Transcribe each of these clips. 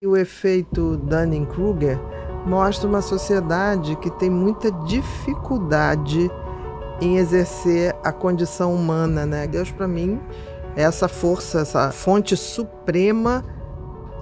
O efeito Dunning-Kruger mostra uma sociedade que tem muita dificuldade em exercer a condição humana, né? Deus, para mim, é essa força, essa fonte suprema,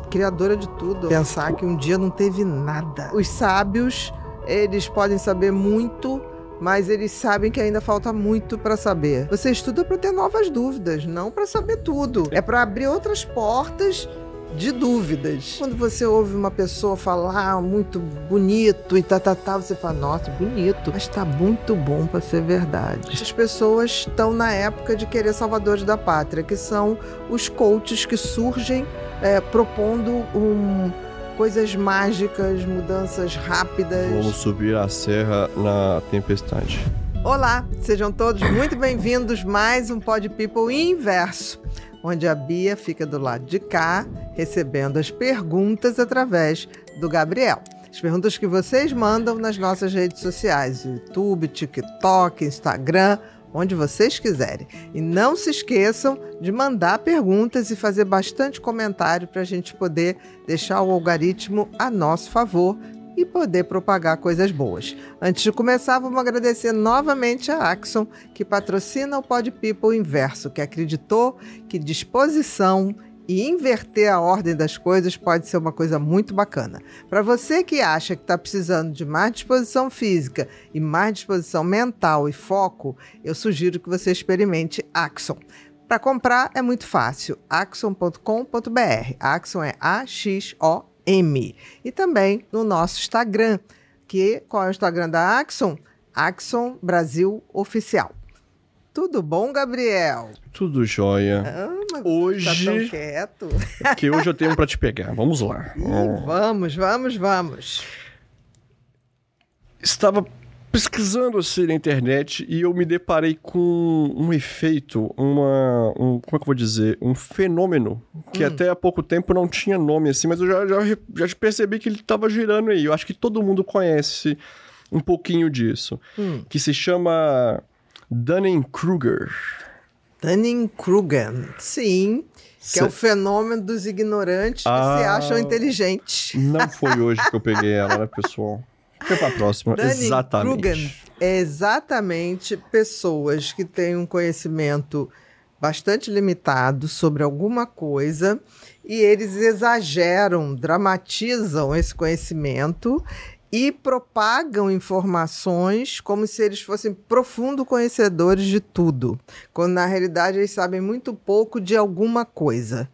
criadora de tudo. Pensar que um dia não teve nada. Os sábios, eles podem saber muito, mas eles sabem que ainda falta muito para saber. Você estuda para ter novas dúvidas, não para saber tudo. É para abrir outras portas de dúvidas. Quando você ouve uma pessoa falar muito bonito e você fala, nossa, bonito, mas tá muito bom para ser verdade. Essas pessoas estão na época de querer salvadores da pátria, que são os coaches que surgem propondo coisas mágicas, mudanças rápidas. Vamos subir a serra na tempestade. Olá, sejam todos muito bem-vindos mais um Pod People Inverso, onde a Bia fica do lado de cá, recebendo as perguntas através do Gabriel. As perguntas que vocês mandam nas nossas redes sociais, YouTube, TikTok, Instagram, onde vocês quiserem. E não se esqueçam de mandar perguntas e fazer bastante comentário para a gente poder deixar o algoritmo a nosso favor e poder propagar coisas boas. Antes de começar, vamos agradecer novamente a Axon, que patrocina o Pod People Inverso, que acreditou que disposição e inverter a ordem das coisas pode ser uma coisa muito bacana. Para você que acha que está precisando de mais disposição física e mais disposição mental e foco, eu sugiro que você experimente Axon. Para comprar é muito fácil, axon.com.br. Axon é A-X-O-M. E também no nosso Instagram, qual é o Instagram da Axon? Axon Brasil Oficial. Tudo bom, Gabriel? Tudo jóia. Mas hoje tá tão quieto. Que hoje eu tenho pra te pegar. Vamos lá. Vamos. Estava pesquisando assim na internet e eu me deparei com um efeito, como é que eu vou dizer? Um fenômeno que até há pouco tempo não tinha nome assim, mas eu já percebi que ele estava girando aí. Eu acho que todo mundo conhece um pouquinho disso. Que se chama Dunning-Kruger. Dunning-Kruger, sim. Que é o fenômeno dos ignorantes que se acham inteligentes. Não foi hoje que eu peguei ela, né, pessoal? Fica pra próxima. Dunning-Kruger é exatamente pessoas que têm um conhecimento bastante limitado sobre alguma coisa e eles exageram, dramatizam esse conhecimento e propagam informações como se eles fossem profundos conhecedores de tudo, quando na realidade eles sabem muito pouco de alguma coisa.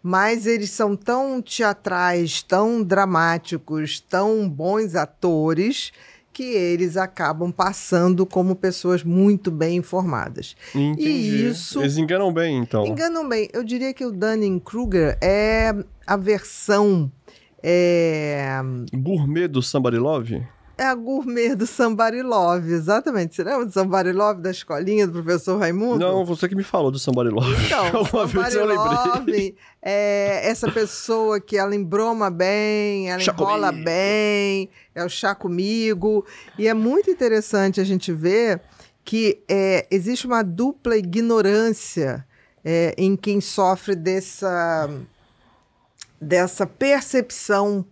Mas eles são tão teatrais, tão dramáticos, tão bons atores, que eles acabam passando como pessoas muito bem informadas. Entendi. E isso... Eles enganam bem, então. Enganam bem. Eu diria que o Dunning-Kruger é a versão... Gourmet do Somebody Love? É a gourmet do Somebody Love, exatamente. Você lembra do Somebody Love da escolinha do professor Raimundo? Não, você que me falou do Somebody Love. Então, Somebody Love é essa pessoa que ela embroma bem, ela enrola bem, é o chá comigo. E é muito interessante a gente ver que existe uma dupla ignorância em quem sofre dessa percepção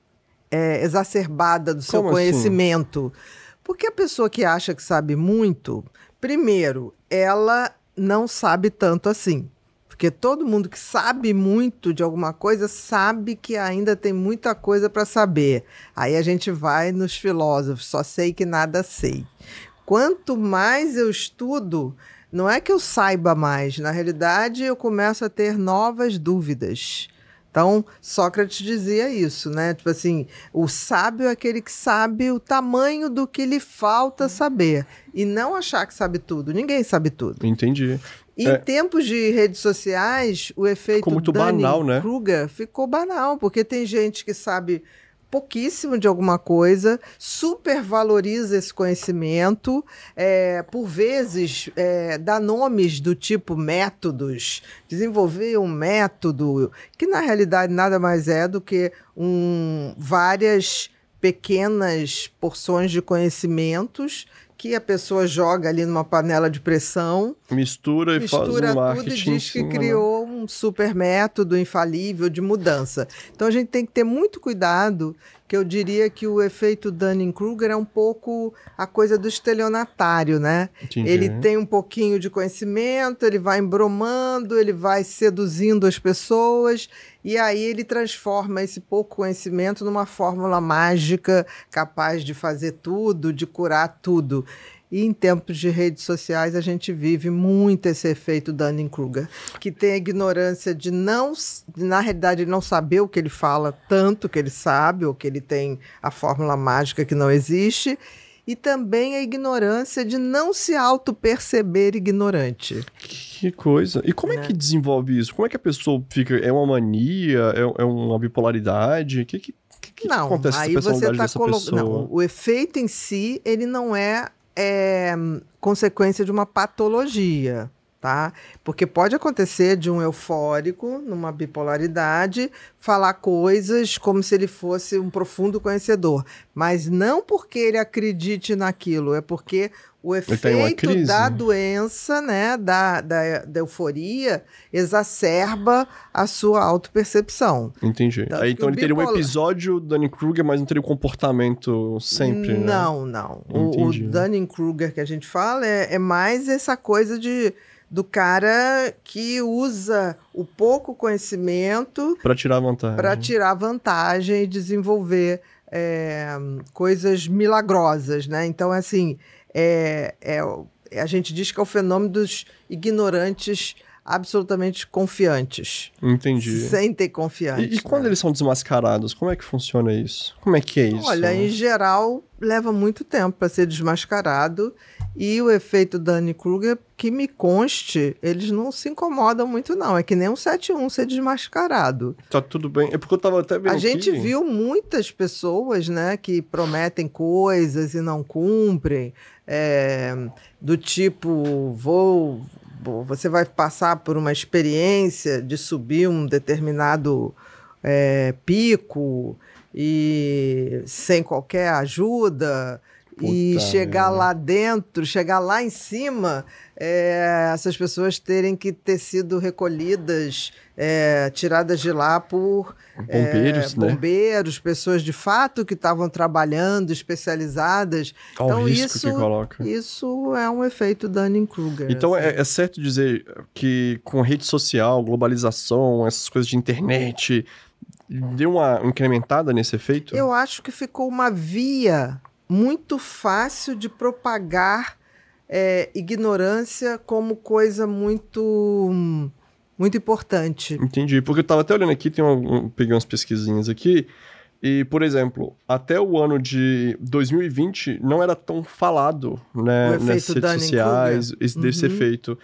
exacerbada do seu conhecimento. Assim? Porque a pessoa que acha que sabe muito, primeiro, ela não sabe tanto assim. Porque todo mundo que sabe muito de alguma coisa sabe que ainda tem muita coisa para saber. Aí a gente vai nos filósofos, só sei que nada sei. Quanto mais eu estudo, não é que eu saiba mais, na realidade eu começo a ter novas dúvidas. Então, Sócrates dizia isso, né? Tipo assim, o sábio é aquele que sabe o tamanho do que lhe falta saber. E não achar que sabe tudo. Ninguém sabe tudo. Entendi. Em tempos de redes sociais, o efeito Dunning-Kruger ficou banal, porque tem gente que sabe pouquíssimo de alguma coisa, supervaloriza esse conhecimento, por vezes dá nomes do tipo métodos, desenvolver um método, que na realidade nada mais é do que várias pequenas porções de conhecimentos que a pessoa joga ali numa panela de pressão, mistura e faz um marketing tudo e diz que criou um um super método infalível de mudança. Então a gente tem que ter muito cuidado, que eu diria que o efeito Dunning-Kruger é um pouco a coisa do estelionatário, né? Entendi. Ele tem um pouquinho de conhecimento, ele vai embromando, ele vai seduzindo as pessoas, e aí ele transforma esse pouco conhecimento numa fórmula mágica capaz de fazer tudo, de curar tudo. E em tempos de redes sociais a gente vive muito esse efeito Dunning-Kruger, que tem a ignorância de não, na realidade, ele não saber o que ele fala tanto que ele sabe, ou que ele tem a fórmula mágica que não existe, e também a ignorância de não se auto-perceber ignorante. Que coisa. E como é que desenvolve isso? Como é que a pessoa fica? É uma mania? É uma bipolaridade? O que não, acontece com a aí personalidade você dessa pessoa? Não, o efeito em si, ele não é consequência de uma patologia, tá? Porque pode acontecer de um eufórico, numa bipolaridade, falar coisas como se ele fosse um profundo conhecedor, mas não porque ele acredite naquilo, é porque o efeito da doença, né, da euforia, exacerba a sua autopercepção. Entendi. Então ele teria um episódio Dunning-Kruger, mas não teria o comportamento sempre, não, né? Não. O Dunning-Kruger que a gente fala é mais essa coisa do cara que usa o pouco conhecimento para tirar vantagem e desenvolver coisas milagrosas, né? Então, assim, a gente diz que é o fenômeno dos ignorantes absolutamente confiantes. Entendi. Se sentem confiantes. E quando eles são desmascarados, como é que funciona isso? Como é que é isso? Olha, em geral, leva muito tempo para ser desmascarado. E o efeito Dunning-Kruger, que me conste, eles não se incomodam muito, não. É que nem um 7-1 ser desmascarado. Tá tudo bem. É porque eu tava até vendo A gente viu muitas pessoas, né, que prometem coisas e não cumprem. Do tipo, você vai passar por uma experiência de subir um determinado pico e sem qualquer ajuda. E chegar lá dentro, chegar lá em cima, essas pessoas terem que ter sido recolhidas, tiradas de lá por bombeiros, pessoas de fato que estavam trabalhando, especializadas. Então isso é um efeito Dunning-Kruger. Então assim. é certo dizer que com rede social, globalização, essas coisas de internet, deu uma incrementada nesse efeito? Eu acho que ficou uma via muito fácil de propagar ignorância como coisa muito, muito importante. Entendi, porque eu estava até olhando aqui, peguei umas pesquisinhas aqui, e, por exemplo, até o ano de 2020 não era tão falado, né, nas redes sociais desse efeito.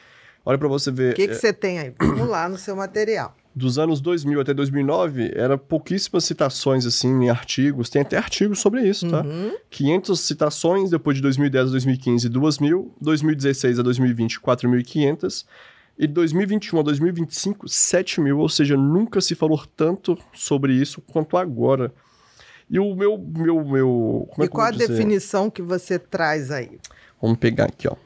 Olha para você ver... O que você tem aí? Vamos lá no seu material. Dos anos 2000 até 2009, era pouquíssimas citações, assim, em artigos. Tem até artigos sobre isso, tá? 500 citações, depois de 2010 a 2015, 2.000. 2016 a 2020, 4.500. E de 2021 a 2025, 7.000. Ou seja, nunca se falou tanto sobre isso quanto agora. E o meu como é que qual a definição que você traz aí? Vamos pegar aqui, ó.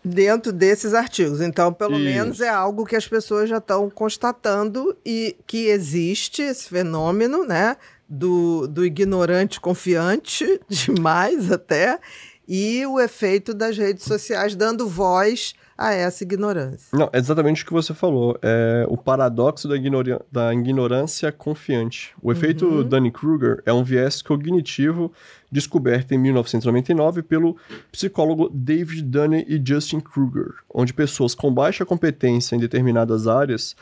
Dentro desses artigos. Então, pelo menos é algo que as pessoas já estão constatando e que existe esse fenômeno, né, do ignorante confiante, demais até, e o efeito das redes sociais dando voz a essa ignorância. Não, é exatamente o que você falou. É o paradoxo da ignorância confiante. O efeito Dunning-Kruger é um viés cognitivo descoberto em 1999 pelo psicólogo David Dunning e Justin Kruger, onde pessoas com baixa competência em determinadas áreas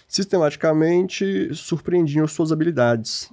sistematicamente surpreendiam suas habilidades.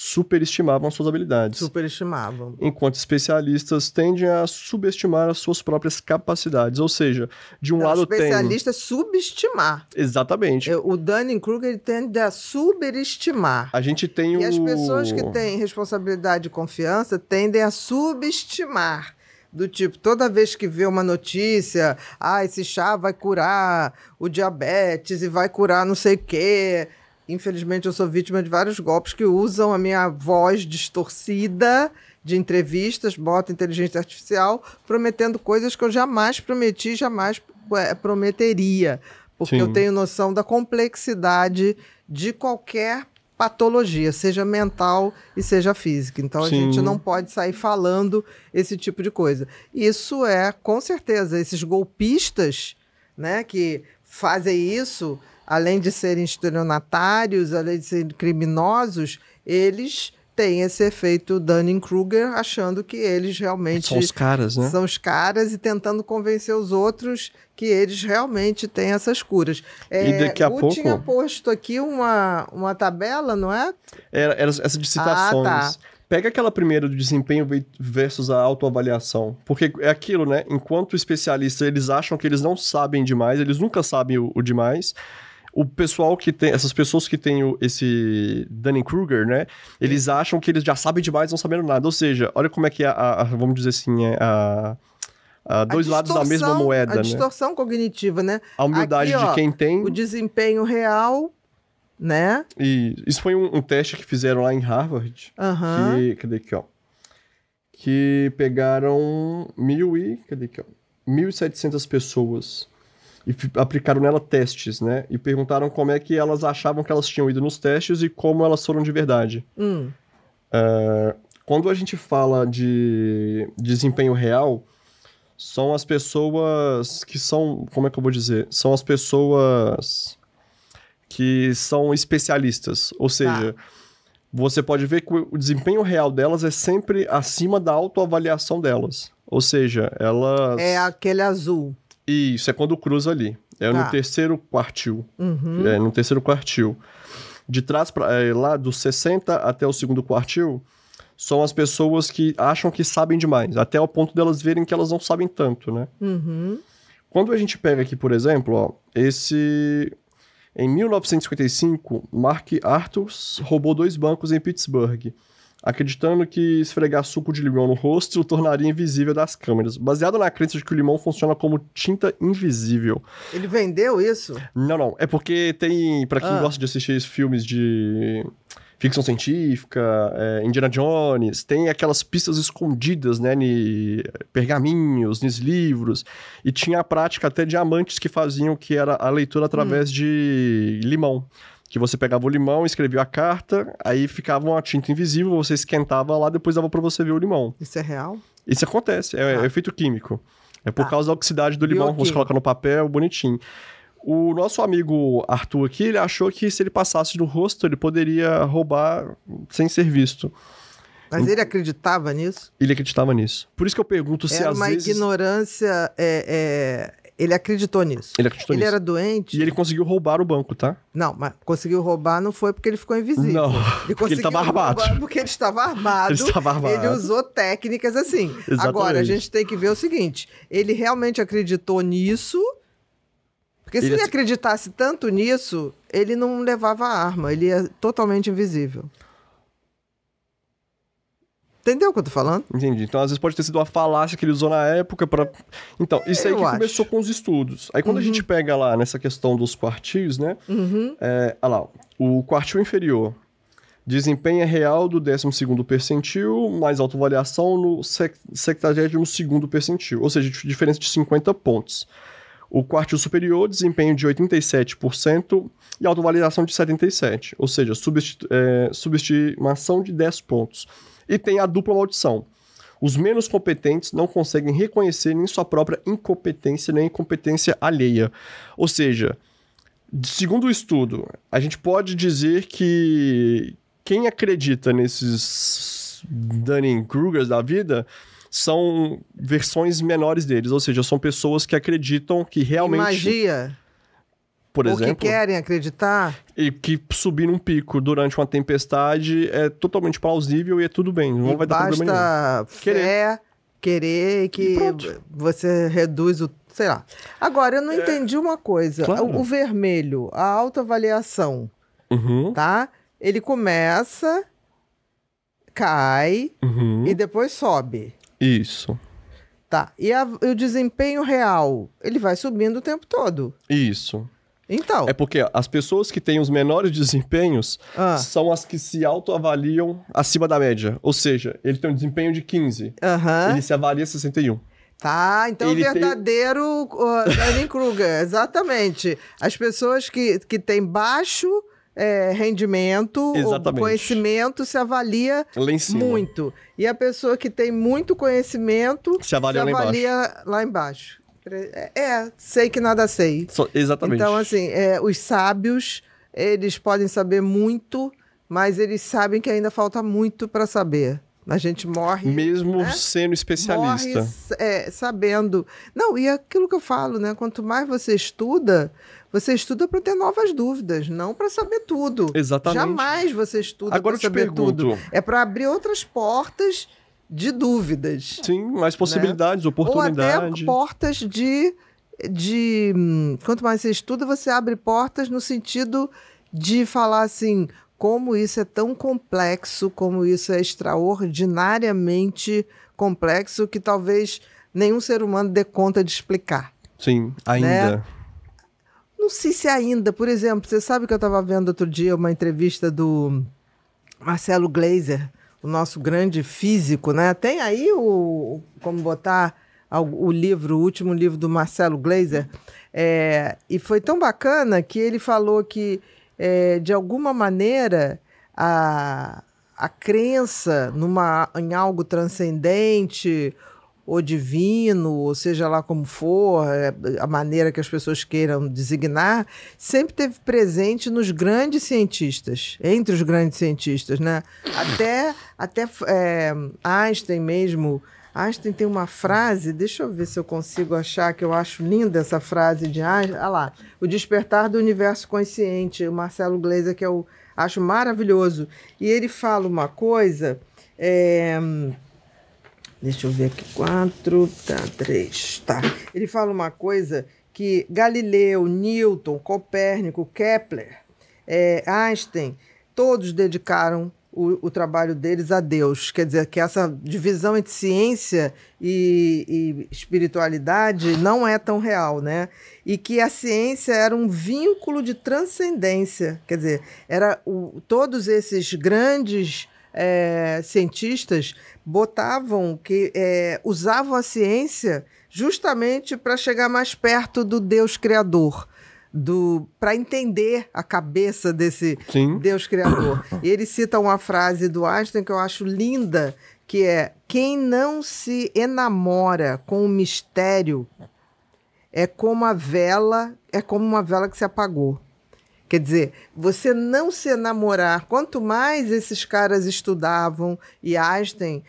Superestimavam suas habilidades. Superestimavam. Enquanto especialistas tendem a subestimar as suas próprias capacidades. Ou seja, de um lado tem... especialista subestimar. Exatamente. O Dunning-Kruger ele tende a superestimar. A gente tem E as pessoas que têm responsabilidade e confiança tendem a subestimar. Do tipo, toda vez que vê uma notícia, esse chá vai curar o diabetes e vai curar não sei o quê... Infelizmente, eu sou vítima de vários golpes que usam a minha voz distorcida de entrevistas, botam inteligência artificial, prometendo coisas que eu jamais prometi, jamais prometeria. porque Sim. eu tenho noção da complexidade de qualquer patologia, seja mental e seja física. Então, a Sim. gente não pode sair falando esse tipo de coisa. Isso é, com certeza, esses golpistas, né, que fazem isso, além de serem estelionatários, além de serem criminosos, eles têm esse efeito Dunning-Kruger, achando que eles realmente... São os caras, né? São os caras e tentando convencer os outros que eles realmente têm essas curas. E daqui a pouco... tinha posto aqui uma tabela, não é? Era essa de citações. Ah, tá. Pega aquela primeira do desempenho versus a autoavaliação. Porque é aquilo, né? Enquanto especialistas, eles acham que eles não sabem demais, eles nunca sabem o demais. O pessoal que tem, essas pessoas que têm esse Dunning-Kruger, né? Eles acham que eles já sabem demais, não sabendo nada. Ou seja, olha como é que é vamos dizer assim, dois lados da mesma moeda, né? A distorção cognitiva, né? A humildade aqui, de quem tem... O desempenho real, né? E isso foi um teste que fizeram lá em Harvard. Aham. Cadê aqui, ó? Que pegaram 1.700 pessoas e aplicaram nela testes, né? E perguntaram como é que elas achavam que elas tinham ido nos testes e como elas foram de verdade. Quando a gente fala de desempenho real, são as pessoas que são... Como é que eu vou dizer? São as pessoas que são especialistas. Ou seja, você pode ver que o desempenho real delas é sempre acima da autoavaliação delas. Ou seja, elas... É aquele azul. Isso, é quando cruza ali. É no terceiro quartil. É no terceiro quartil. De trás para lá, dos 60 até o segundo quartil, são as pessoas que acham que sabem demais, até o ponto delas verem que elas não sabem tanto, né? Quando a gente pega aqui, por exemplo, ó, em 1955, Mark Arthur roubou 2 bancos em Pittsburgh, acreditando que esfregar suco de limão no rosto o tornaria invisível das câmeras, baseado na crença de que o limão funciona como tinta invisível. Ele vendeu isso? Não. É porque tem, pra quem gosta de assistir filmes de ficção científica, Indiana Jones, tem aquelas pistas escondidas, né, pergaminhos, nos livros, e tinha a prática até de amantes que faziam, que era a leitura através de limão. Que você pegava o limão, escrevia a carta, aí ficava uma tinta invisível, você esquentava lá, depois dava pra você ver o limão. Isso é real? Isso acontece, é efeito químico. É por causa da oxidação do limão, você coloca no papel, bonitinho. O nosso amigo Arthur aqui, ele achou que se ele passasse no rosto, ele poderia roubar sem ser visto. Mas ele acreditava nisso? Ele acreditava nisso. Por isso que eu pergunto se às vezes... Era uma ignorância... Ele acreditou nisso. Ele acreditou nisso. Ele era doente? E ele conseguiu roubar o banco, tá? Não, mas conseguiu roubar não foi porque ele ficou invisível. Não, ele porque ele estava armado. Porque ele estava armado. Ele estava armado. Ele usou técnicas assim. Exatamente. Agora, a gente tem que ver o seguinte. Ele realmente acreditou nisso... Porque se ele acreditasse tanto nisso, ele não levava a arma. Ele é totalmente invisível. Entendeu o que eu tô falando? Entendi. Então, às vezes pode ter sido uma falácia que ele usou na época para... Então, isso aí que começou com os estudos. Aí, quando a gente pega lá nessa questão dos quartis, né? Olha lá, o quartil inferior, desempenho real do 12º percentil, mais autoavaliação no 72º percentil. Ou seja, diferença de 50 pontos. O quartil superior, desempenho de 87% e autoavaliação de 77%. Ou seja, subestimação de 10 pontos. E tem a dupla maldição. Os menos competentes não conseguem reconhecer nem sua própria incompetência, nem incompetência alheia. Ou seja, segundo o estudo, a gente pode dizer que quem acredita nesses Dunning-Krugers da vida são versões menores deles. Ou seja, são pessoas que acreditam que realmente... Magia. Por exemplo, que querem acreditar. E que subir num pico durante uma tempestade é totalmente plausível e é tudo bem. Não vai dar problema nenhum. Basta fé, querer que você reduz o... Sei lá. Agora, eu não entendi uma coisa. Claro. O vermelho, a autoavaliação, tá? Ele começa, cai e depois sobe. Isso. Tá. E o desempenho real, ele vai subindo o tempo todo. Isso. Então... É porque as pessoas que têm os menores desempenhos são as que se autoavaliam acima da média. Ou seja, ele tem um desempenho de 15. Ele se avalia 61. Tá, então o verdadeiro Dunning-Kruger, exatamente. As pessoas que têm baixo rendimento ou conhecimento se avalia lá em cima. muito. E a pessoa que tem muito conhecimento se avalia lá embaixo. Sei que nada sei. Exatamente. Então, assim, os sábios, eles podem saber muito, mas eles sabem que ainda falta muito para saber. A gente morre... Mesmo sendo especialista. Morre sabendo. Não, e aquilo que eu falo, né? Quanto mais você estuda para ter novas dúvidas, não para saber tudo. Exatamente. Jamais você estuda para saber tudo. É para abrir outras portas de dúvidas. Sim, mais possibilidades, né? Oportunidades. Ou até portas de... Quanto mais você estuda, você abre portas no sentido de falar assim... Como isso é tão complexo, como isso é extraordinariamente complexo, que talvez nenhum ser humano dê conta de explicar. Sim, ainda. Né? Não sei se ainda. Por exemplo, você sabe que eu estava vendo outro dia uma entrevista do Marcelo Gleiser, o nosso grande físico, né? Tem aí como botar o último livro do Marcelo Gleiser. E foi tão bacana que ele falou que de alguma maneira, a crença em algo transcendente ou divino, ou seja lá como for, a maneira que as pessoas queiram designar, sempre esteve presente nos grandes cientistas, entre os grandes cientistas, né? Até Einstein mesmo. Einstein tem uma frase, deixa eu ver se eu consigo achar, que eu acho linda essa frase de Einstein. Olha lá, o despertar do universo consciente, o Marcelo Gleiser, que eu acho maravilhoso. E ele fala uma coisa, deixa eu ver aqui, 3, tá. Ele fala uma coisa que Galileu, Newton, Copérnico, Kepler, Einstein, todos dedicaram o trabalho deles a Deus. Quer dizer, que essa divisão entre ciência e espiritualidade não é tão real, né? E que a ciência era um vínculo de transcendência. Quer dizer, todos esses grandes cientistas usavam a ciência justamente para chegar mais perto do Deus Criador, para entender a cabeça desse Deus Criador. E ele cita uma frase do Einstein que eu acho linda, que é: quem não se enamora com o mistério é como uma vela que se apagou. Quer dizer, você não se enamorar, quanto mais esses caras estudavam, e Einstein,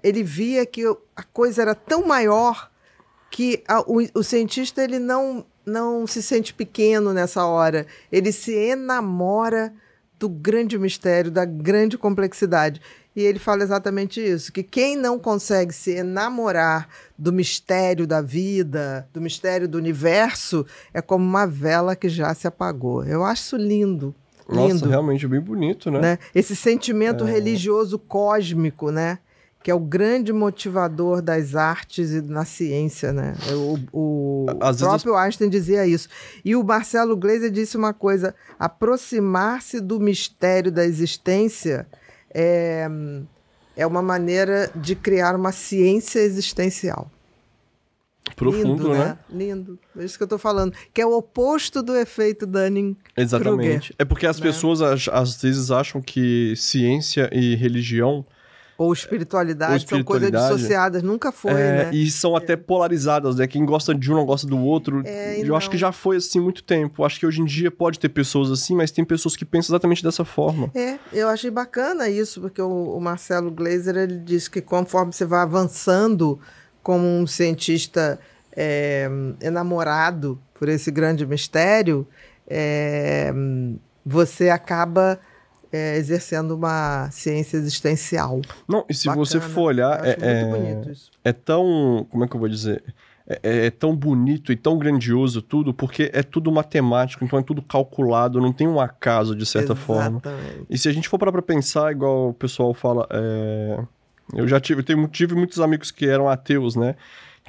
ele via que a coisa era tão maior que o cientista ele não se sente pequeno nessa hora. Ele se enamora do grande mistério, da grande complexidade. E ele fala exatamente isso, que quem não consegue se enamorar do mistério da vida, do mistério do universo, é como uma vela que já se apagou. Eu acho isso lindo. Nossa, realmente bem bonito, né? Esse sentimento religioso cósmico, né? Que é o grande motivador das artes e na ciência, né? O próprio Einstein dizia isso. E o Marcelo Gleiser disse uma coisa: aproximar-se do mistério da existência é uma maneira de criar uma ciência existencial. Profundo, lindo, né? Lindo. É isso que eu estou falando. Que é o oposto do efeito Dunning-Kruger. Exatamente. É porque as pessoas às vezes acham que ciência e religião ou espiritualidade são coisas dissociadas, nunca foi, né? E são até polarizadas, né? Quem gosta de um não gosta do outro. Eu acho que já foi assim há muito tempo. Acho que hoje em dia pode ter pessoas assim, mas tem pessoas que pensam exatamente dessa forma. Eu achei bacana isso, porque o Marcelo Gleiser, ele disse que conforme você vai avançando como um cientista enamorado por esse grande mistério, você acaba exercendo uma ciência existencial. Não, e se você for olhar, muito bonito isso. É tão, como é que eu vou dizer? É tão bonito e tão grandioso tudo, porque é tudo matemático, então é tudo calculado, não tem um acaso de certa forma. E se a gente for parar pra pensar, igual o pessoal fala, eu já tive muitos amigos que eram ateus, né?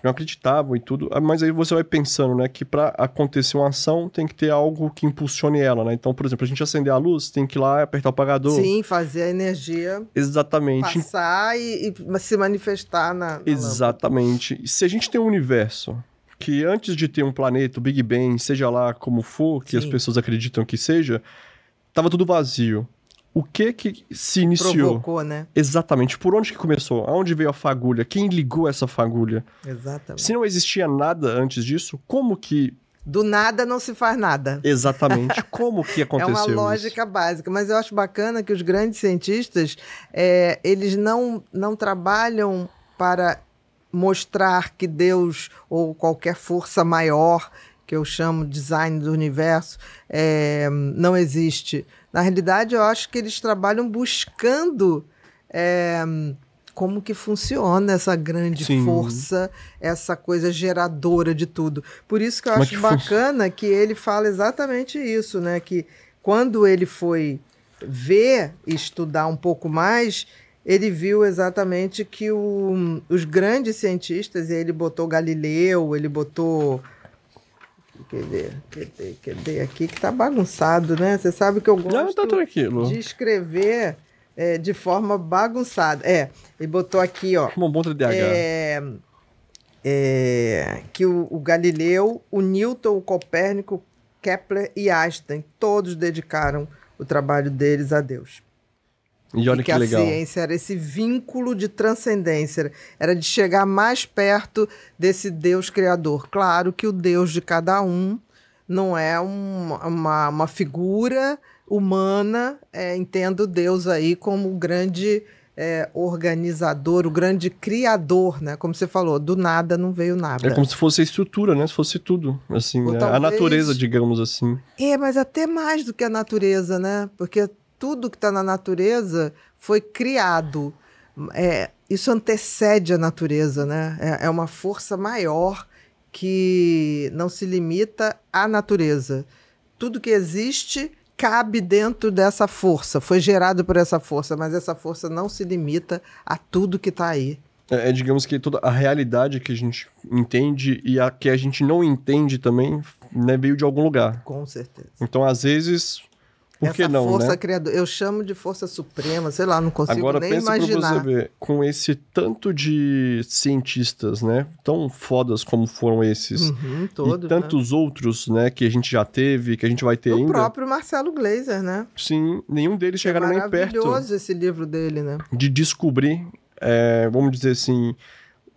não acreditavam e tudo. Mas aí você vai pensando, né, que para acontecer uma ação tem que ter algo que impulsione ela, né? Então, por exemplo, a gente acender a luz, tem que ir lá apertar o apagador. Sim, fazer a energia Exatamente. passar e se manifestar na Exatamente. E se a gente tem um universo que antes de ter um planeta, o Big Bang, seja lá como for, que Sim. as pessoas acreditam que seja, tava tudo vazio. O que se iniciou? Provocou, né? Exatamente. Por onde que começou? Aonde veio a fagulha? Quem ligou essa fagulha? Exatamente. Se não existia nada antes disso, como que... Do nada não se faz nada. Exatamente. Como que aconteceu É uma lógica básica. Mas eu acho bacana que os grandes cientistas, eles não trabalham para mostrar que Deus ou qualquer força maior, que eu chamo design do universo, não existe. Na realidade, eu acho que eles trabalham buscando como que funciona essa grande Sim. força, essa coisa geradora de tudo. Por isso que eu acho bacana que ele fala exatamente isso, né? Que quando ele foi ver e estudar um pouco mais, ele viu exatamente que os grandes cientistas, e ele botou Galileu, ele botou... Cadê aqui? Que tá bagunçado, né? Você sabe que eu gosto tá tranquilo. de escrever de forma bagunçada. Ele botou aqui, ó. Um bom TDAH. Que o Galileu, o Newton, o Copérnico, Kepler e Einstein, todos dedicaram o trabalho deles a Deus. E olha que legal. A ciência era esse vínculo de transcendência, era de chegar mais perto desse Deus criador. Claro que o Deus de cada um não é uma figura humana, entendo Deus aí como o grande organizador, o grande criador, né? Como você falou, do nada não veio nada. É como se fosse a estrutura, né? Se fosse tudo, assim, né? Talvez... A natureza, digamos assim. Mas até mais do que a natureza, né? Porque tudo que está na natureza foi criado. Isso antecede a natureza, né? É uma força maior que não se limita à natureza. Tudo que existe cabe dentro dessa força, foi gerado por essa força, mas essa força não se limita a tudo que está aí. Digamos que toda a realidade que a gente entende e a que a gente não entende também, né, veio de algum lugar. Com certeza. Então, às vezes... Por que não, força né? criadora, eu chamo de força suprema, sei lá, não consigo Agora, nem pensa imaginar. pra você ver, com esse tanto de cientistas, né, tão fodas como foram esses, todos, e tantos outros, né, que a gente já teve, que a gente vai ter ainda. O próprio Marcelo Gleiser, né? Sim, nenhum deles chegaram nem perto. Maravilhoso esse livro dele, né? De descobrir, vamos dizer assim,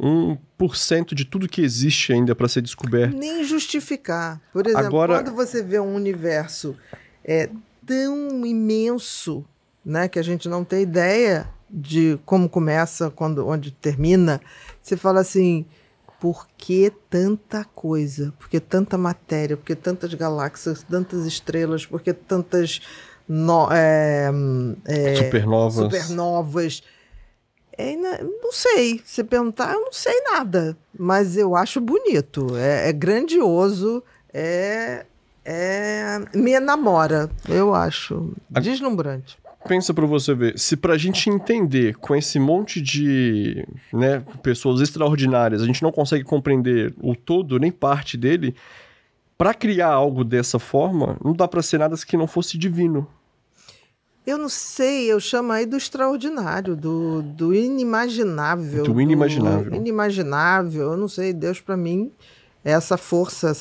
1% de tudo que existe ainda para ser descoberto. Nem justificar. Por exemplo, quando você vê um universo tão imenso, né, que a gente não tem ideia de como começa, onde termina, você fala assim, por que tanta coisa? Por que tanta matéria? Por que tantas galáxias, tantas estrelas? Por que tantas supernovas? Não sei. Se perguntar, eu não sei nada. Mas eu acho bonito. É grandioso. Me enamora, eu acho. Deslumbrante. Pensa pra você ver, se pra gente entender com esse monte de, né, pessoas extraordinárias, a gente não consegue compreender o todo, nem parte dele, pra criar algo dessa forma, não dá pra ser nada que não fosse divino. Eu não sei, eu chamo aí do extraordinário, do inimaginável. Do inimaginável. Inimaginável, eu não sei, Deus pra mim é essa força,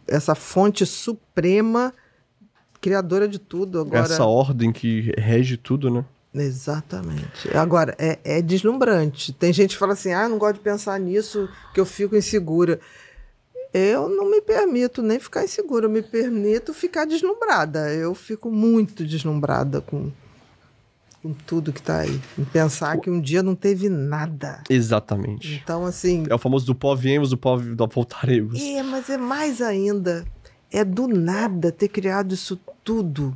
essa fonte suprema, criadora de tudo. Agora, essa ordem que rege tudo, né? Exatamente. Agora, é deslumbrante. Tem gente que fala assim, eu não gosto de pensar nisso, que eu fico insegura. Eu não me permito nem ficar insegura, eu me permito ficar deslumbrada. Eu fico muito deslumbrada com tudo que está aí. Em pensar que um dia não teve nada. Exatamente. Então, assim... É o famoso do pó viemos, do pó voltaremos. Mas é mais ainda. É do nada ter criado isso tudo.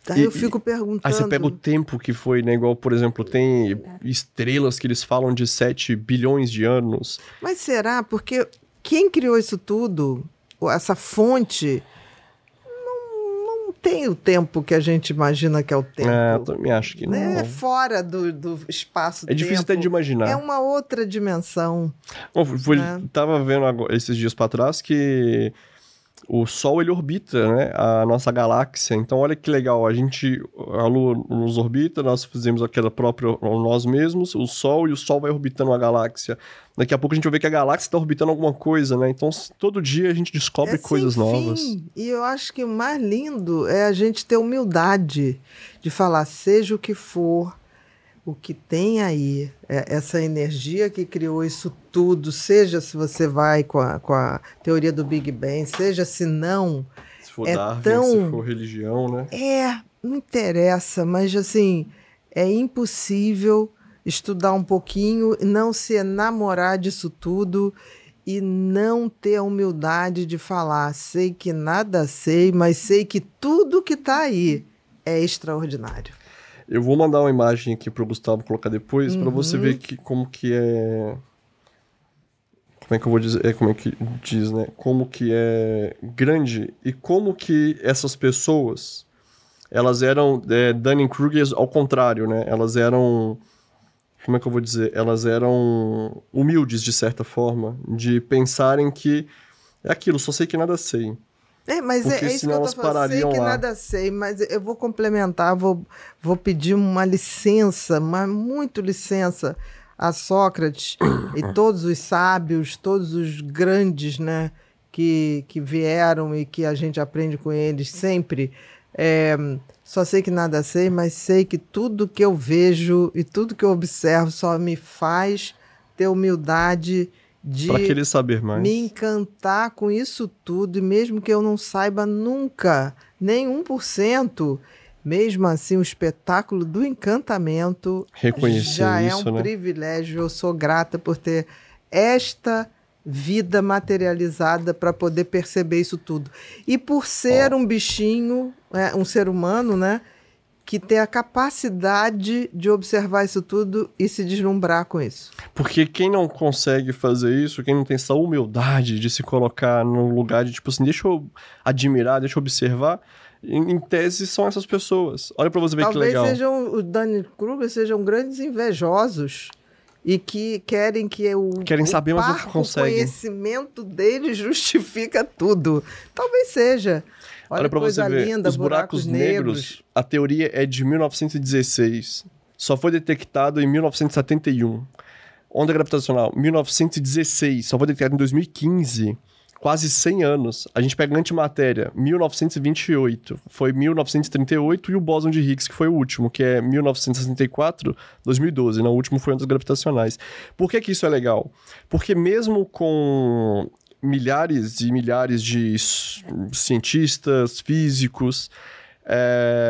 Daí eu fico perguntando... Aí você pega o tempo que foi, né? Igual, por exemplo, tem estrelas que eles falam de 7 bilhões de anos. Mas será? Porque quem criou isso tudo, essa fonte, não tem o tempo que a gente imagina que é o tempo. Eu também acho que não. É fora do espaço-tempo. É difícil até de imaginar. É uma outra dimensão. Bom, tava vendo esses dias para trás que o Sol, ele orbita, né, a nossa galáxia. Então, olha que legal. A Lua nos orbita, nós fizemos aquela própria nós mesmos, o Sol, e o Sol vai orbitando a galáxia. Daqui a pouco a gente vai ver que a galáxia está orbitando alguma coisa, né? Então, todo dia a gente descobre coisas novas. E eu acho que o mais lindo é a gente ter humildade de falar, seja o que for, o que tem aí, essa energia que criou isso tudo, seja se você vai com a teoria do Big Bang, seja se não... Se for Darwin, se for religião, né? Não interessa, mas assim, é impossível estudar um pouquinho, não se enamorar disso tudo e não ter a humildade de falar, sei que nada sei, mas sei que tudo que está aí é extraordinário. Eu vou mandar uma imagem aqui pro Gustavo colocar depois, para você ver como que é... Como é que eu vou dizer? Como é que diz, né? Como que é grande e como que essas pessoas, elas eram Dunning-Kruger ao contrário, né? Elas eram... Como é que eu vou dizer? Elas eram humildes, de certa forma, de pensarem que é aquilo, só sei que nada sei. Mas porque é isso que eu tô falando, sei que nada sei, mas eu vou complementar, vou pedir uma licença, mas muito licença a Sócrates e todos os sábios, todos os grandes, né, que vieram e que a gente aprende com eles sempre. Só sei que nada sei, mas sei que tudo que eu vejo e tudo que eu observo só me faz ter humildade de pra querer saber mais. Me encantar com isso tudo, e mesmo que eu não saiba nunca, nem 1%, mesmo assim o espetáculo do encantamento reconhecer já isso, é um privilégio. Eu sou grata por ter esta vida materializada para poder perceber isso tudo. E por ser um bichinho, um ser humano, né, que tem a capacidade de observar isso tudo e se deslumbrar com isso. Porque quem não consegue fazer isso, quem não tem essa humildade de se colocar no lugar de, tipo assim, deixa eu admirar, deixa eu observar, em tese são essas pessoas. Olha pra você ver que legal. Talvez os Dunning-Kruger sejam grandes invejosos e que querem saber, mas não conseguem. O conhecimento deles justifica tudo. Talvez seja. Olha pra coisa você ver, linda, os buracos negros, a teoria é de 1916. Só foi detectado em 1971. Onda gravitacional, 1916. Só foi detectado em 2015. Quase 100 anos. A gente pega antimatéria, 1928. Foi 1938 e o bóson de Higgs, que foi o último, que é 1964, 2012. Não, o último foi ondas gravitacionais. Por que isso é legal? Porque mesmo com milhares e milhares de cientistas, físicos,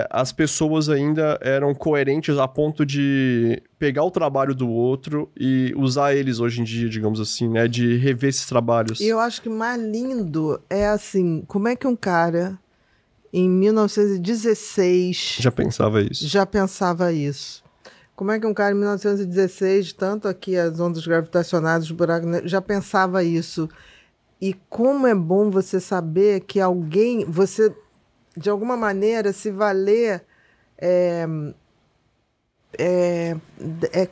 as pessoas ainda eram coerentes a ponto de pegar o trabalho do outro e usar eles hoje em dia, digamos assim, né? De rever esses trabalhos. E eu acho que mais lindo é assim, como é que um cara em 1916 já pensava isso? Como é que um cara em 1916, tanto aqui as ondas gravitacionais, os buracos negros, já pensava isso? E como é bom você saber que alguém, você, de alguma maneira, se valer, é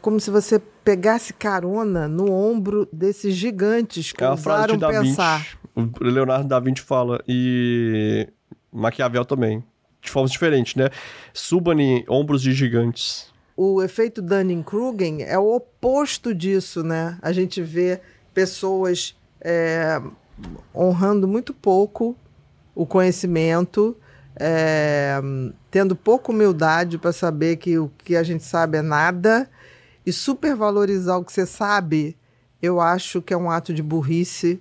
como se você pegasse carona no ombro desses gigantes que ousaram pensar. O Leonardo da Vinci fala, e Maquiavel também, de formas diferentes, né? Suba em ombros de gigantes. O efeito Dunning-Kruger é o oposto disso, né? A gente vê pessoas honrando muito pouco o conhecimento, tendo pouca humildade para saber que o que a gente sabe é nada, e supervalorizar o que você sabe, eu acho que é um ato de burrice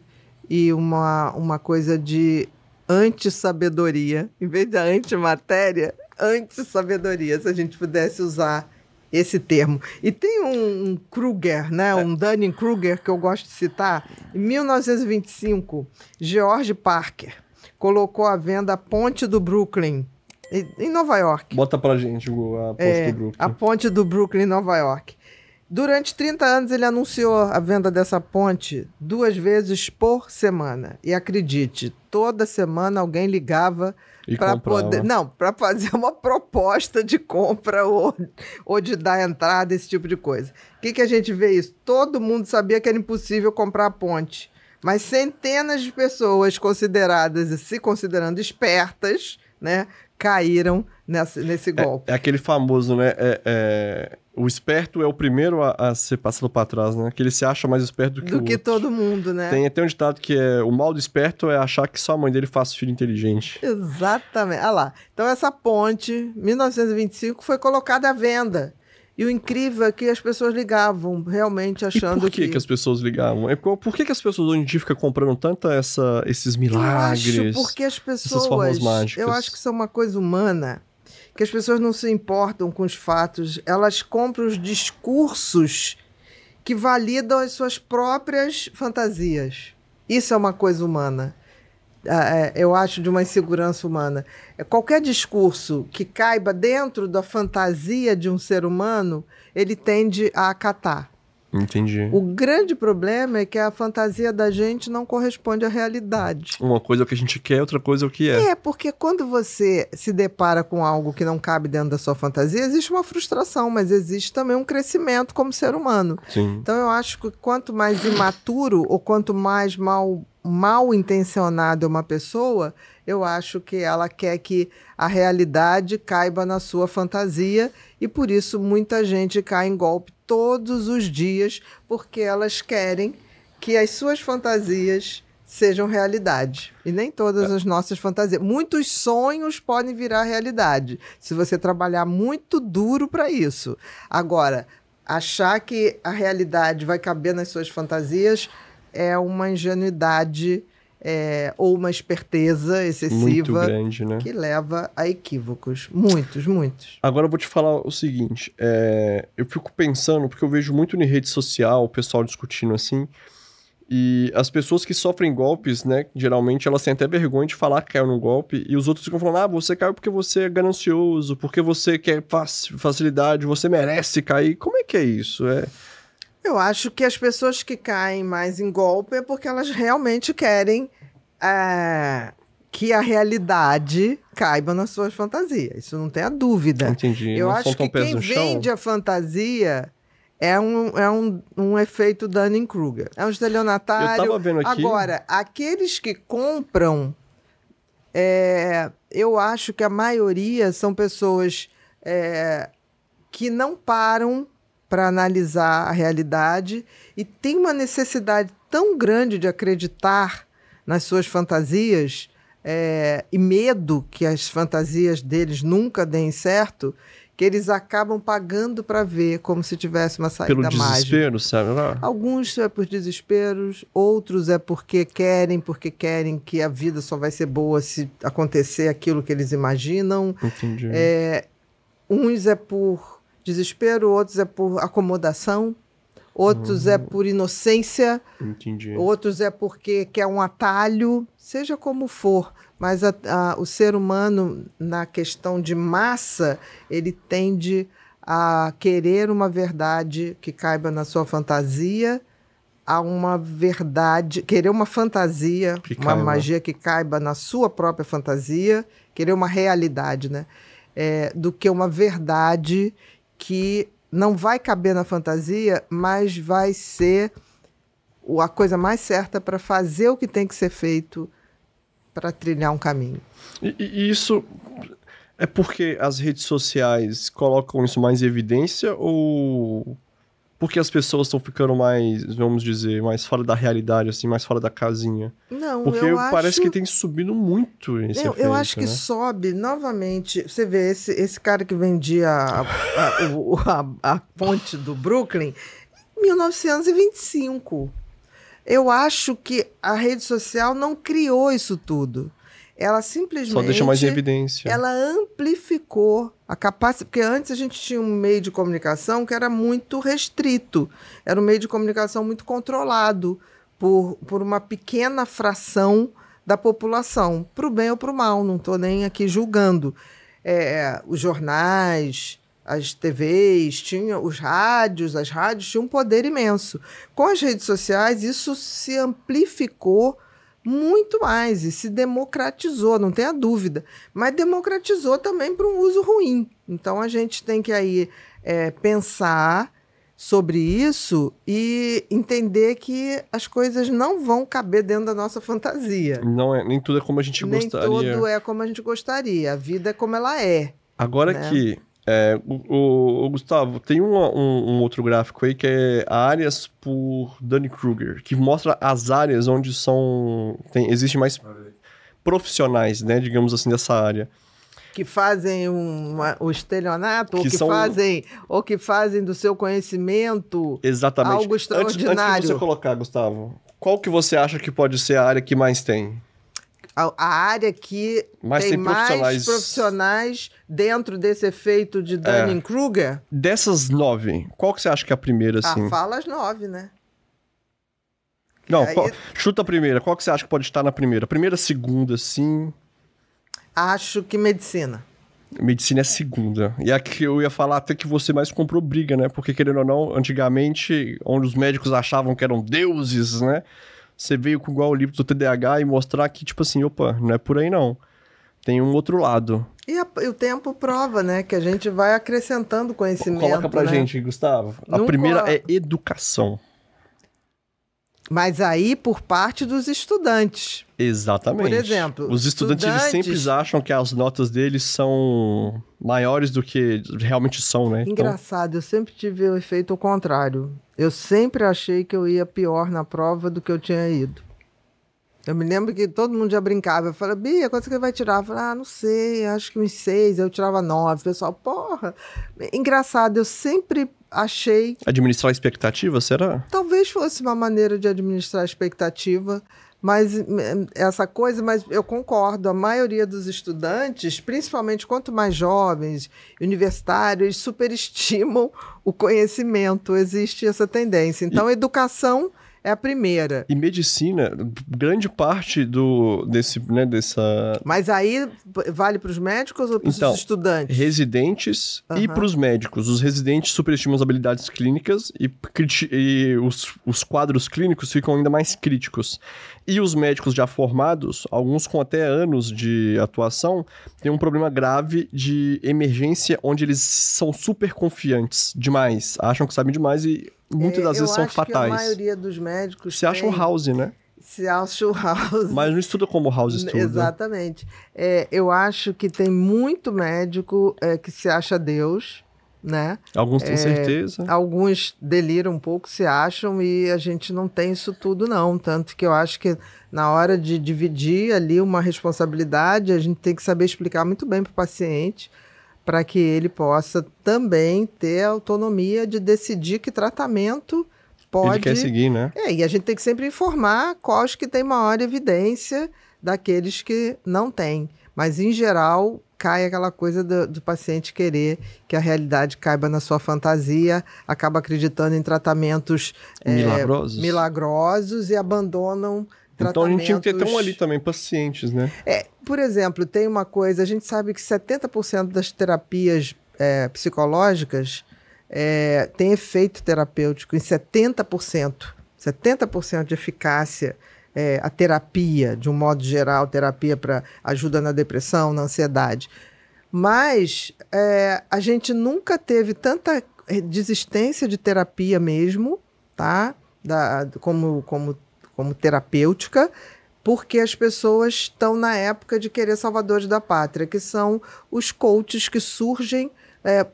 e uma coisa de anti-sabedoria. Em vez de antimatéria, anti-sabedoria, se a gente pudesse usar esse termo. E tem um Kruger, né? Um Dunning-Kruger, que eu gosto de citar. Em 1925, George Parker colocou à venda a Ponte do Brooklyn, em Nova York. Bota pra gente a Ponte do Brooklyn. A Ponte do Brooklyn, em Nova York. Durante 30 anos, ele anunciou a venda dessa ponte 2 vezes por semana. E acredite, toda semana alguém ligava para poder... Não, para fazer uma proposta de compra ou de dar entrada, esse tipo de coisa. O que a gente vê isso? Todo mundo sabia que era impossível comprar a ponte. Mas centenas de pessoas se considerando espertas, né, caíram nesse golpe. É aquele famoso, né? O esperto é o primeiro a ser passado para trás, né? Que ele se acha mais esperto do que o outro. Todo mundo, né? Tem até um ditado que o mal do esperto é achar que só a mãe dele faz filho inteligente. Exatamente. Olha lá. Então essa ponte, 1925, foi colocada à venda. E o incrível é que as pessoas ligavam, realmente achando que... E por que as pessoas ligavam? Por que as pessoas hoje em dia ficam comprando tanto esses milagres? Eu acho porque as pessoas... Essas formas mágicas. Eu acho que isso é uma coisa humana, que as pessoas não se importam com os fatos, elas compram os discursos que validam as suas próprias fantasias. Isso é uma coisa humana. Eu acho, de uma insegurança humana. Qualquer discurso que caiba dentro da fantasia de um ser humano, ele tende a acatar. Entendi. O grande problema é que a fantasia da gente não corresponde à realidade. Uma coisa é o que a gente quer, outra coisa é o que é. Porque quando você se depara com algo que não cabe dentro da sua fantasia, existe uma frustração, mas existe também um crescimento como ser humano. Sim. Então eu acho que quanto mais imaturo ou quanto mais mal intencionada é uma pessoa, eu acho que ela quer que a realidade caiba na sua fantasia e por isso muita gente cai em golpe todos os dias porque elas querem que as suas fantasias sejam realidade. E nem todas as nossas fantasias. Muitos sonhos podem virar realidade se você trabalhar muito duro para isso. Agora, achar que a realidade vai caber nas suas fantasias é uma ingenuidade ou uma esperteza excessiva muito grande, né? Que leva a equívocos. Muitos, muitos. Agora eu vou te falar o seguinte, eu fico pensando, porque eu vejo muito em rede social, o pessoal discutindo assim, e as pessoas que sofrem golpes, né, geralmente elas têm até vergonha de falar que caiu no golpe, e os outros ficam falando, você caiu porque você é ganancioso, porque você quer facilidade, você merece cair. Como é que é isso? Eu acho que as pessoas que caem mais em golpe é porque elas realmente querem que a realidade caiba nas suas fantasias. Isso não tem a dúvida. Entendi. Eu acho que quem vende a fantasia é um efeito Dunning-Kruger. É um estelionatário. Eu tava vendo aqui. Agora, aqueles que compram, eu acho que a maioria são pessoas que não param para analisar a realidade e tem uma necessidade tão grande de acreditar nas suas fantasias e medo que as fantasias deles nunca deem certo, que eles acabam pagando para ver como se tivesse uma saída mágica. Pelo desespero, sabe? Alguns é por desesperos, outros é porque querem que a vida só vai ser boa se acontecer aquilo que eles imaginam. Entendi. Uns é por desespero, outros é por acomodação, outros é por inocência, entendi. Outros é porque quer um atalho, seja como for. Mas o ser humano, na questão de massa, ele tende a querer uma verdade que caiba na sua fantasia, a uma verdade, querer uma fantasia, uma magia que caiba na sua própria fantasia, querer uma realidade, né? Do que uma verdade que não vai caber na fantasia, mas vai ser a coisa mais certa para fazer o que tem que ser feito para trilhar um caminho. E isso é porque as redes sociais colocam isso mais em evidência ou porque as pessoas estão ficando mais, vamos dizer, mais fora da realidade, assim, mais fora da casinha? Não, porque parece que tem subido muito esse efeito, eu acho que sobe novamente. Você vê, esse cara que vendia a ponte do Brooklyn, 1925. Eu acho que a rede social não criou isso tudo. Ela simplesmente... Só deixa mais em evidência. Ela amplificou a capacidade... Porque antes a gente tinha um meio de comunicação que era muito restrito. Era um meio de comunicação muito controlado por uma pequena fração da população. Para o bem ou para o mal, não estou nem aqui julgando. Os jornais, as TVs, tinha os rádios, as rádios tinham um poder imenso. Com as redes sociais, isso se amplificou muito mais e se democratizou, não tenha dúvida, mas democratizou também para um uso ruim. Então, a gente tem que aí pensar sobre isso e entender que as coisas não vão caber dentro da nossa fantasia. Nem tudo é como a gente gostaria. Nem tudo é como a gente gostaria. A vida é como ela é. Agora, né? Que... o Gustavo, tem um outro gráfico aí que é áreas por Dunning-Kruger, que mostra as áreas onde existem mais profissionais, né, digamos assim, dessa área. Que fazem o estelionato, ou que fazem do seu conhecimento exatamente. Algo extraordinário. Antes de você colocar, Gustavo, qual que você acha que pode ser a área que mais tem? A área que tem mais profissionais dentro desse efeito de Dunning-Kruger? Dessas 9, qual que você acha que é a primeira, assim? Fala as 9, né? Não, chuta a primeira. Qual que você acha que pode estar na primeira? Primeira, segunda, sim? Acho que medicina. Medicina é segunda. E a que eu ia falar até que você mais comprou briga, né? Porque, querendo ou não, antigamente, onde os médicos achavam que eram deuses, né? Você veio com igual o livro do TDAH e mostrar que, tipo assim, opa, não é por aí não. Tem um outro lado. E o tempo prova, né? Que a gente vai acrescentando conhecimento. Coloca pra gente, Gustavo. A primeira é educação. Mas aí por parte dos estudantes. Exatamente. Por exemplo, os estudantes eles sempre acham que as notas deles são maiores do que realmente são, né? Engraçado, eu sempre tive o efeito ao contrário. Eu sempre achei que eu ia pior na prova do que eu tinha ido. Eu me lembro que todo mundo já brincava. Eu falava, Bia, quanto você vai tirar? Eu falava, não sei, acho que uns 6. Eu tirava 9. O pessoal, porra. Engraçado, eu sempre achei... Administrar a expectativa, será? Talvez fosse uma maneira de administrar a expectativa, mas eu concordo, a maioria dos estudantes, principalmente quanto mais jovens, universitários, superestimam o conhecimento, existe essa tendência. Então, educação é a primeira. E medicina, grande parte dessa... Mas aí vale para os médicos ou para os estudantes? Residentes e para os médicos. Os residentes superestimam as habilidades clínicas e os quadros clínicos ficam ainda mais críticos. E os médicos já formados, alguns com até anos de atuação, têm um problema grave de emergência, onde eles são super confiantes demais, acham que sabem demais e muitas das vezes são fatais. Que a maioria dos médicos se acham House, né? Se acham House. Mas não estuda como House estuda. Exatamente. Eu acho que tem muito médico que se acha Deus, né? Alguns têm certeza. Alguns deliram um pouco, se acham, e a gente não tem isso tudo, não. Tanto que eu acho que na hora de dividir ali uma responsabilidade, a gente tem que saber explicar muito bem para o paciente, para que ele possa também ter a autonomia de decidir que tratamento pode... Ele quer seguir, né? E a gente tem que sempre informar quais que tem maior evidência daqueles que não têm. Mas, em geral, cai aquela coisa do paciente querer que a realidade caiba na sua fantasia, acaba acreditando em tratamentos milagrosos e abandonam tratamentos... Então a gente tinha que ter ali também, pacientes, né? Por exemplo, tem uma coisa, a gente sabe que 70% das terapias psicológicas tem efeito terapêutico em 70%. 70% de eficácia. A terapia, de um modo geral, terapia para ajuda na depressão, na ansiedade. Mas a gente nunca teve tanta desistência de terapia mesmo, tá? Como terapêutica, porque as pessoas estão na época de querer salvadores da pátria, que são os coaches que surgem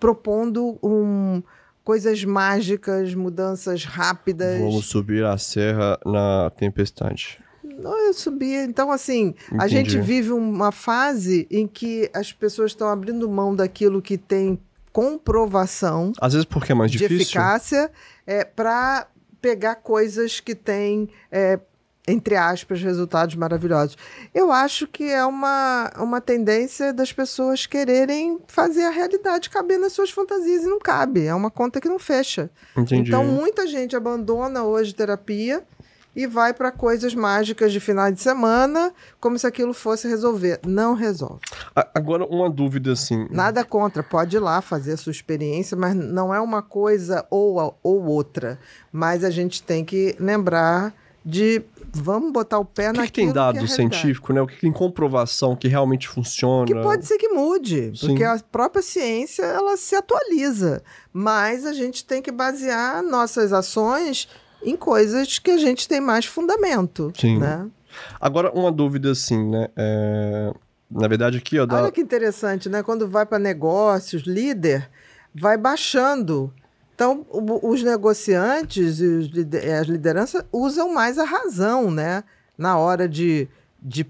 propondo coisas mágicas, mudanças rápidas. Vamos subir a serra na tempestade. Não, eu subi. Então, assim, Entendi. A gente vive uma fase em que as pessoas estão abrindo mão daquilo que tem comprovação. Às vezes porque é mais difícil. De eficácia, para pegar coisas que têm, entre aspas, resultados maravilhosos. Eu acho que é uma tendência das pessoas quererem fazer a realidade caber nas suas fantasias e não cabe. É uma conta que não fecha. Entendi. Então, muita gente abandona hoje terapia e vai para coisas mágicas de final de semana, como se aquilo fosse resolver. Não resolve. Agora, uma dúvida assim. Nada contra, pode ir lá fazer a sua experiência, mas não é uma coisa ou outra. Mas a gente tem que lembrar de vamos botar o pé naquilo que tem dado que é científico, né? O que tem comprovação que realmente funciona? Que pode ser que mude, Sim. porque a própria ciência ela se atualiza. Mas a gente tem que basear nossas ações em coisas que a gente tem mais fundamento. Sim. Né? Agora, uma dúvida assim, né? Na verdade, aqui, ó. Olha que interessante, né? Quando vai para negócios, líder vai baixando. Então, os negociantes e as lideranças usam mais a razão, né? Na hora de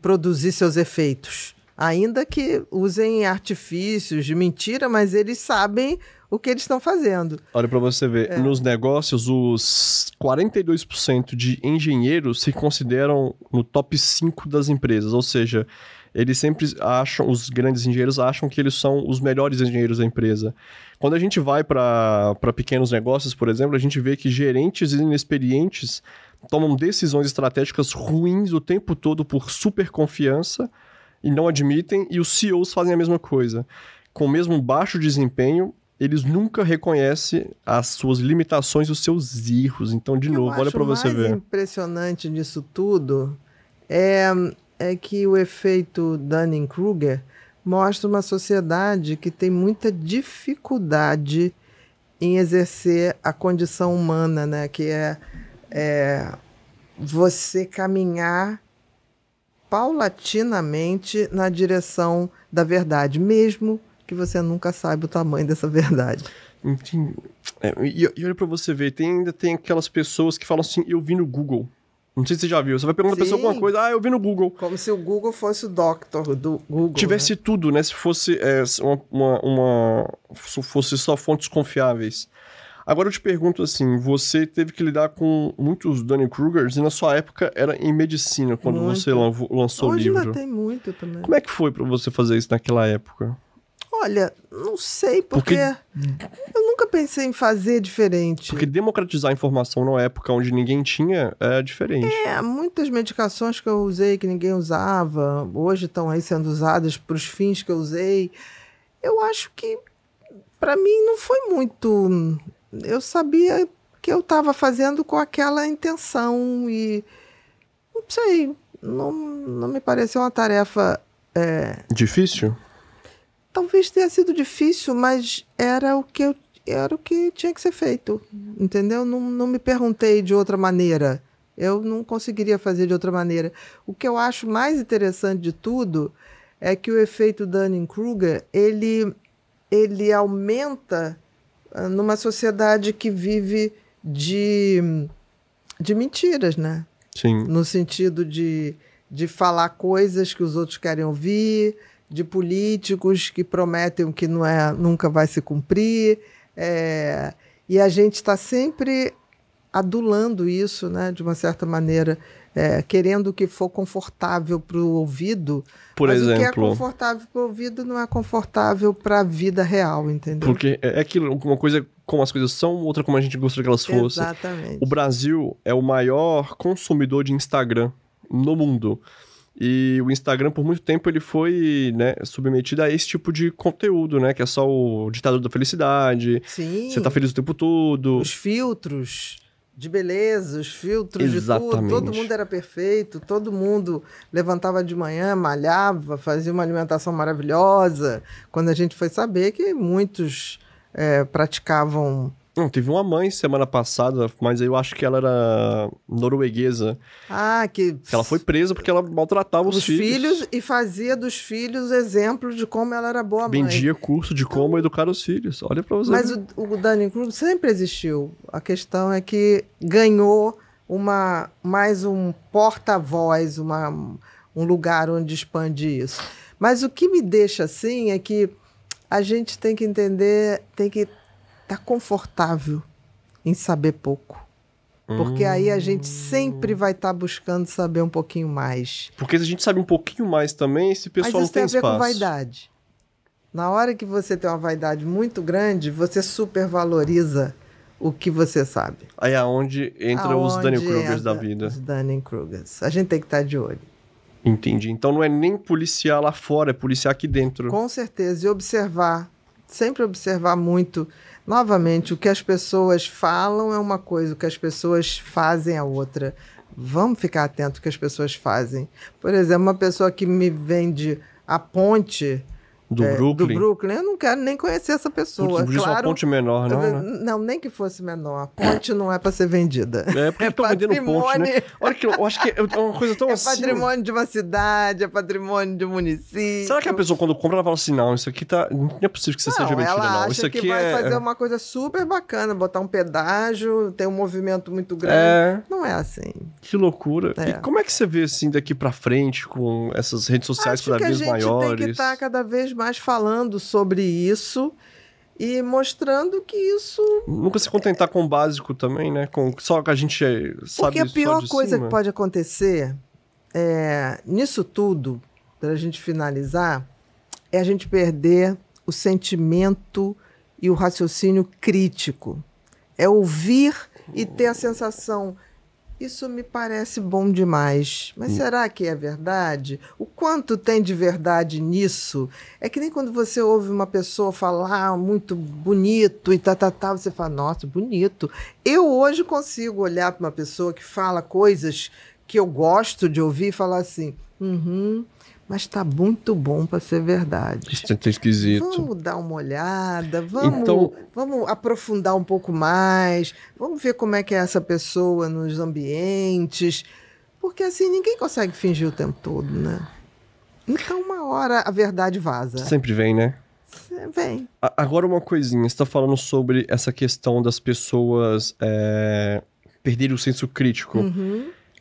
produzir seus efeitos. Ainda que usem artifícios de mentira, mas eles sabem o que eles estão fazendo. Olha para você ver, nos negócios, os 42% de engenheiros se consideram no top 5 das empresas, ou seja, eles sempre acham, os grandes engenheiros acham que eles são os melhores engenheiros da empresa. Quando a gente vai para pequenos negócios, por exemplo, a gente vê que gerentes inexperientes tomam decisões estratégicas ruins o tempo todo por super confiança e não admitem, e os CEOs fazem a mesma coisa. Com o mesmo baixo desempenho, eles nunca reconhecem as suas limitações e os seus erros. Então, de novo, olha para você ver. O mais impressionante nisso tudo é que o efeito Dunning-Kruger mostra uma sociedade que tem muita dificuldade em exercer a condição humana, né? Que é você caminhar paulatinamente na direção da verdade, mesmo que você nunca saiba o tamanho dessa verdade. E olha pra você ver, ainda tem aquelas pessoas que falam assim, eu vi no Google. Não sei se você já viu. Você vai perguntar pra pessoa alguma coisa, eu vi no Google. Como se o Google fosse o doctor do Google. Tivesse, né? Tudo, né? Se fosse fosse só fontes confiáveis. Agora eu te pergunto assim, você teve que lidar com muitos Dunning-Krugers e na sua época era em medicina, quando você lançou o livro. Hoje ainda tem muito também. Como é que foi pra você fazer isso naquela época? Olha, não sei, porque eu nunca pensei em fazer diferente. Porque democratizar a informação numa época onde ninguém tinha é diferente. Muitas medicações que eu usei que ninguém usava, hoje estão aí sendo usadas para os fins que eu usei. Eu acho que, para mim, não foi muito... Eu sabia que eu estava fazendo com aquela intenção e, não sei, não me pareceu uma tarefa... Difícil? Talvez tenha sido difícil, mas era o que tinha que ser feito, entendeu? Não me perguntei de outra maneira. Eu não conseguiria fazer de outra maneira. O que eu acho mais interessante de tudo é que o efeito Dunning-Kruger, ele aumenta numa sociedade que vive de mentiras, né? Sim. No sentido de falar coisas que os outros querem ouvir, de políticos que prometem o que nunca vai se cumprir, e a gente está sempre adulando isso, né, de uma certa maneira, querendo o que for confortável para o ouvido, mas o que é confortável para o ouvido não é confortável para a vida real, entendeu? Porque é aquilo, uma coisa como as coisas são, outra como a gente gostaria que elas fossem. Exatamente. O Brasil é o maior consumidor de Instagram no mundo. E o Instagram, por muito tempo, ele foi, né, submetido a esse tipo de conteúdo, né? Que é só o ditador da felicidade. Sim. Você tá feliz o tempo todo. Os filtros de beleza, os filtros de tudo. Todo mundo era perfeito, todo mundo levantava de manhã, malhava, fazia uma alimentação maravilhosa. Quando a gente foi saber que muitos praticavam... Não, teve uma mãe semana passada, mas eu acho que ela era norueguesa. Que ela foi presa porque ela maltratava os filhos. E fazia dos filhos exemplos de como ela era boa mãe. Vendia curso de como educar os filhos. Olha pra você. Mas o Dunning-Kruger sempre existiu. A questão é que ganhou mais um porta-voz, um lugar onde expande isso. Mas o que me deixa assim é que a gente tem que entender, tem que estar confortável em saber pouco. Porque aí a gente sempre vai estar buscando saber um pouquinho mais. Porque se a gente sabe um pouquinho mais também, esse pessoal não tem espaço. Mas isso tem a ver com vaidade. Na hora que você tem uma vaidade muito grande, você supervaloriza o que você sabe. Aí é onde entra os Dunning-Krugers da vida. Os Dunning-Krugers. A gente tem que estar de olho. Entendi. Então não é nem policiar lá fora, é policiar aqui dentro. Com certeza. E observar. Sempre observar muito. Novamente, o que as pessoas falam é uma coisa, o que as pessoas fazem é outra. Vamos ficar atentos ao que as pessoas fazem. Por exemplo, uma pessoa que me vende a ponte do Brooklyn, eu não quero nem conhecer essa pessoa. Putz, claro, uma ponte menor, não, né? Não, nem que fosse menor. A ponte não é para ser vendida. É porque estão vendendo ponte, né? Olha que eu acho que é uma coisa tão assim. É patrimônio de uma cidade, é patrimônio de um município. Será que a pessoa, quando compra, ela fala assim, não, isso aqui tá... Não é possível que você seja mentira, ela não. Acha isso aqui que vai fazer uma coisa super bacana, botar um pedágio, ter um movimento muito grande. Não é assim. Que loucura. E como é que você vê, assim, daqui pra frente, com essas redes sociais cada vez maiores? Acho que a gente tem que estar cada vez mais falando sobre isso e mostrando que isso... Nunca se contentar com o básico também, né? Só que a gente sabe. Porque a pior coisa cima. que pode acontecer nisso tudo, para a gente finalizar, é a gente perder o sentimento e o raciocínio crítico. É ouvir e ter a sensação... Isso me parece bom demais. Mas será que é verdade? O quanto tem de verdade nisso? É que nem quando você ouve uma pessoa falar muito bonito e você fala, nossa, bonito. Eu hoje consigo olhar para uma pessoa que fala coisas que eu gosto de ouvir e falar assim, mas está muito bom para ser verdade. Isso é esquisito. Vamos dar uma olhada, vamos aprofundar um pouco mais, vamos ver como é que é essa pessoa nos ambientes, porque assim ninguém consegue fingir o tempo todo, né? Então uma hora a verdade vaza. Sempre vem, né? Vem. Agora uma coisinha, você está falando sobre essa questão das pessoas perderem o senso crítico.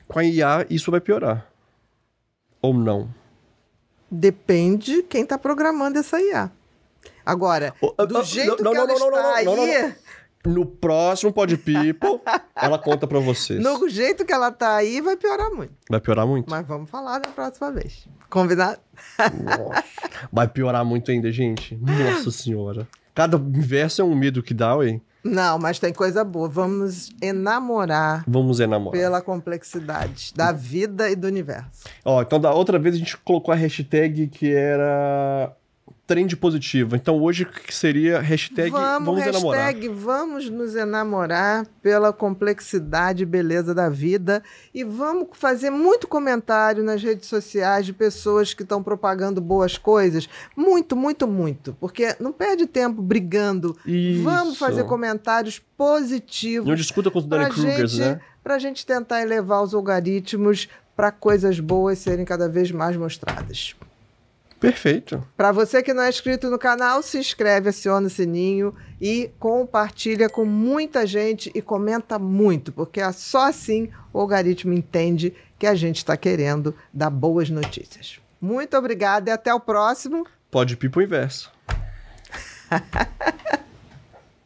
Com a IA isso vai piorar? Ou não? Depende quem está programando essa IA. Agora, do jeito que ela está aí... No próximo Pod People, ela conta pra vocês. No jeito que ela tá aí, vai piorar muito. Vai piorar muito? Mas vamos falar na próxima vez. Combinado? Nossa. Vai piorar muito ainda, gente. Nossa senhora. Cada verso é um medo que dá, ué. Não, mas tem coisa boa. Vamos enamorar. Pela complexidade da vida e do universo. Então da outra vez a gente colocou a hashtag que era trend positivo. Então hoje que seria hashtag vamos enamorar. Hashtag vamos nos enamorar pela complexidade e beleza da vida. E vamos fazer muito comentário nas redes sociais de pessoas que estão propagando boas coisas. Muito, muito, muito. Porque não perde tempo brigando. Isso. Vamos fazer comentários positivos. Não discuta com os Dunning-Krugers, né? Pra gente tentar elevar os algoritmos para coisas boas serem cada vez mais mostradas. Perfeito. Para você que não é inscrito no canal, se inscreve, aciona o sininho e compartilha com muita gente e comenta muito, porque é só assim o algoritmo entende que a gente está querendo dar boas notícias. Muito obrigada e até o próximo. Pod People Inverso.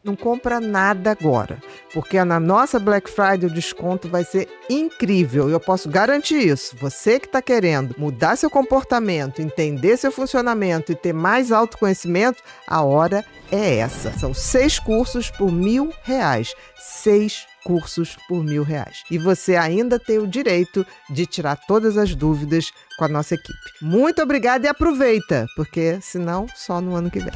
Não compra nada agora, porque na nossa Black Friday o desconto vai ser incrível. Eu posso garantir isso. Você que está querendo mudar seu comportamento, entender seu funcionamento e ter mais autoconhecimento, a hora é essa. São 6 cursos por R$1.000. 6 cursos por R$1.000. E você ainda tem o direito de tirar todas as dúvidas com a nossa equipe. Muito obrigada e aproveita, porque senão só no ano que vem.